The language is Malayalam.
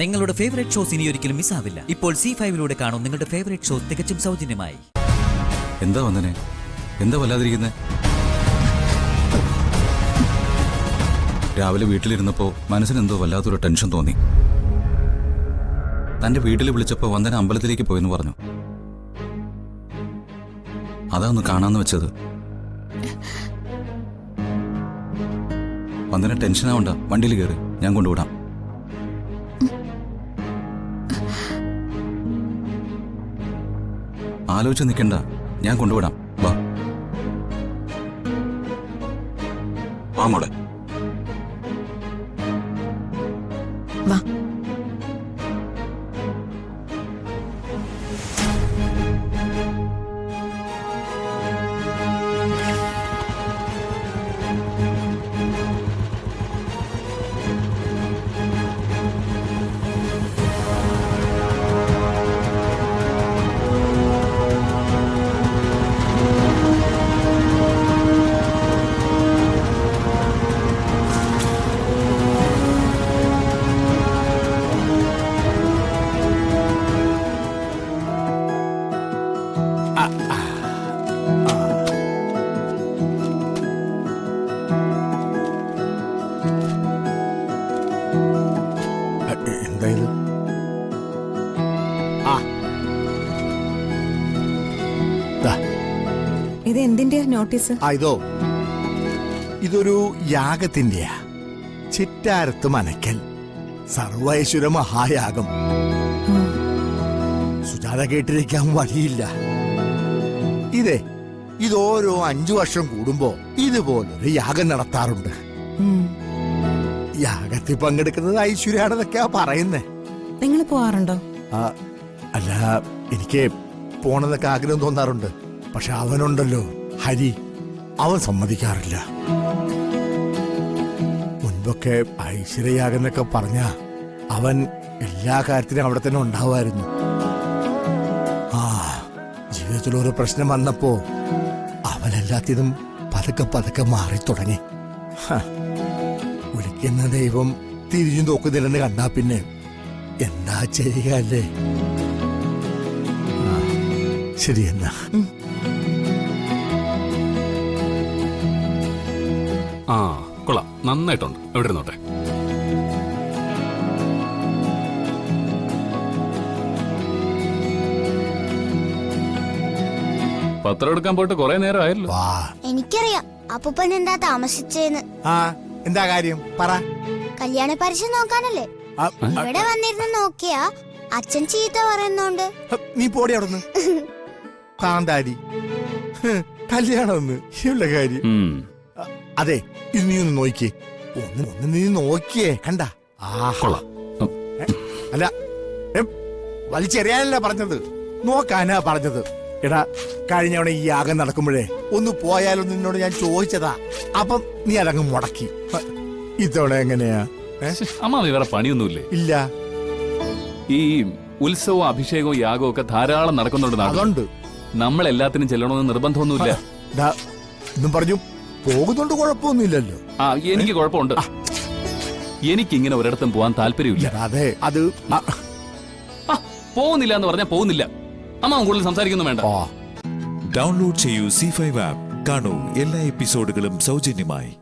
നിങ്ങളുടെ ഫേവറേറ്റ് ഷോസ് ഇനി ഒരിക്കലും മിസ്സാവില്ല. ഇപ്പോൾ C5-ലൂടെ കാണും നിങ്ങളുടെ ഫേവറേറ്റ് ഷോസ് തികച്ചും സൗജന്യമായി. എന്താ വന്ദനെ, എന്താ വല്ലാതിരിക്കുന്നേ? രാവിലെ വീട്ടിലിരുന്നപ്പോ മനസ്സിനെന്തോ വല്ലാത്തൊരു ടെൻഷൻ തോന്നി. തന്റെ വീട്ടിൽ വിളിച്ചപ്പോ വന്ദന അമ്പലത്തിലേക്ക് പോയെന്ന് പറഞ്ഞു. അതാ ഒന്ന് കാണാന്ന് വെച്ചത്. വന്ദന ടെൻഷനാവണ്ട, വണ്ടിയിൽ കയറി, ഞാൻ കൊണ്ടുവിടാം. ആലോചിച്ച് നിൽക്കണ്ട, ഞാൻ കൊണ്ടുവിടാം. വാ വാ മോളെ. വാ. എന്തായത്? ഇത് എന്തിന്റെയാ നോട്ടീസ്? ഇതൊരു യാഗത്തിന്റെയാ. ചിറ്റാരത്ത് മനക്കൽ സർവൈശ്വര മഹായാഗം. സുജാത കേട്ടിരിക്കാൻ വഴിയില്ല. ഇത് ഓരോ 5 വർഷം കൂടുമ്പോ ഇതുപോലൊരു യാഗം നടത്താറുണ്ട്. യാഗത്തിൽ പങ്കെടുക്കുന്നത് ഐശ്വര്യാണെന്നൊക്കെയാ പറയുന്നേ. നിങ്ങൾ പോവാറുണ്ടോ? അല്ല, എനിക്ക് പോണെന്നൊക്കെ ആഗ്രഹം തോന്നാറുണ്ട്. പക്ഷെ അവനുണ്ടല്ലോ ഹരി, അവൻ സമ്മതിക്കാറില്ല. മുൻപൊക്കെ ഐശ്വര്യയാഗെന്നൊക്കെ പറഞ്ഞ അവൻ എല്ലാ കാര്യത്തിനും അവിടെ തന്നെ ഉണ്ടാവുമായിരുന്നു. ജീവിതത്തിലൊരു പ്രശ്നം വന്നപ്പോ അവനെല്ലാത്തിനും പതുക്കെ പതുക്കെ മാറി തുടങ്ങി. വിളിക്കുന്ന ദൈവം തിരിഞ്ഞു നോക്കുന്നില്ലെന്ന് കണ്ടാ പിന്നെ എന്താ ചെയ്യുക അല്ലേ? ശരി എന്നാ. കൊള്ളാം, നന്നായിട്ടുണ്ട്. എവിടെ ഇരുന്നോട്ടെ. പത്രം എടുക്കാൻ പോയിട്ട് കുറെ നേരം ആയല്ലോ. എനിക്കറിയാം അപ്പൂപ്പൻ എന്താ താമസിച്ചേന്ന്. എന്താ കാര്യം പറ. കല്യാണ പരീക്ഷ നോക്കാനല്ലേ ഇവിടെ വന്നിരുന്ന് നോക്കിയാ അച്ഛൻ ചീത്ത പറയുന്നോണ്ട്. നീ പോടി അവിടുന്ന്. കാന്താരി കല്യാണം ഇവളുടെ കാര്യം. അതെ, ഇത് നീ ഒന്ന് നോക്കിയേ. ഒന്ന് നീ നോക്കിയേ, കണ്ട? അല്ല, വലിച്ചെറിയാനല്ല പറഞ്ഞത്, നോക്കാനാ പറഞ്ഞത്. എടാ, കഴിഞ്ഞവണ ഈ യാഗം നടക്കുമ്പോഴേ ഒന്ന് പോയാലോ നിന്നോട് ഞാൻ ചോദിച്ചതാ. അപ്പം നീ അതങ്ങ് മുടക്കി. ഇത്തവണ എങ്ങനെയാ? അമ്മ വേറെ പണിയൊന്നുമില്ലേ? ഇല്ല. ഈ ഉത്സവവും അഭിഷേകവും യാഗവും ഒക്കെ ധാരാളം നടക്കുന്നുണ്ട്. അതുകൊണ്ട് നമ്മൾ എല്ലാത്തിനും ചെല്ലണമെന്ന് നിർബന്ധമൊന്നുമില്ല. എന്നും പറഞ്ഞു പോകുന്നുണ്ട്, കുഴപ്പമൊന്നുമില്ലല്ലോ. എനിക്ക് കുഴപ്പമുണ്ട്. എനിക്കിങ്ങനെ ഒരിടത്തും പോവാൻ താല്പര്യമില്ല. അതെ, അത് പോകുന്നില്ല എന്ന് പറഞ്ഞാൽ പോകുന്നില്ല. അമ്മ കൂടുതൽ സംസാരിക്കുന്നു വേണ്ട. ഡൗൺലോഡ് ചെയ്യൂ C5 ആപ്പ്. കാണൂ എല്ലാ എപ്പിസോഡുകളും സൗജന്യമായി.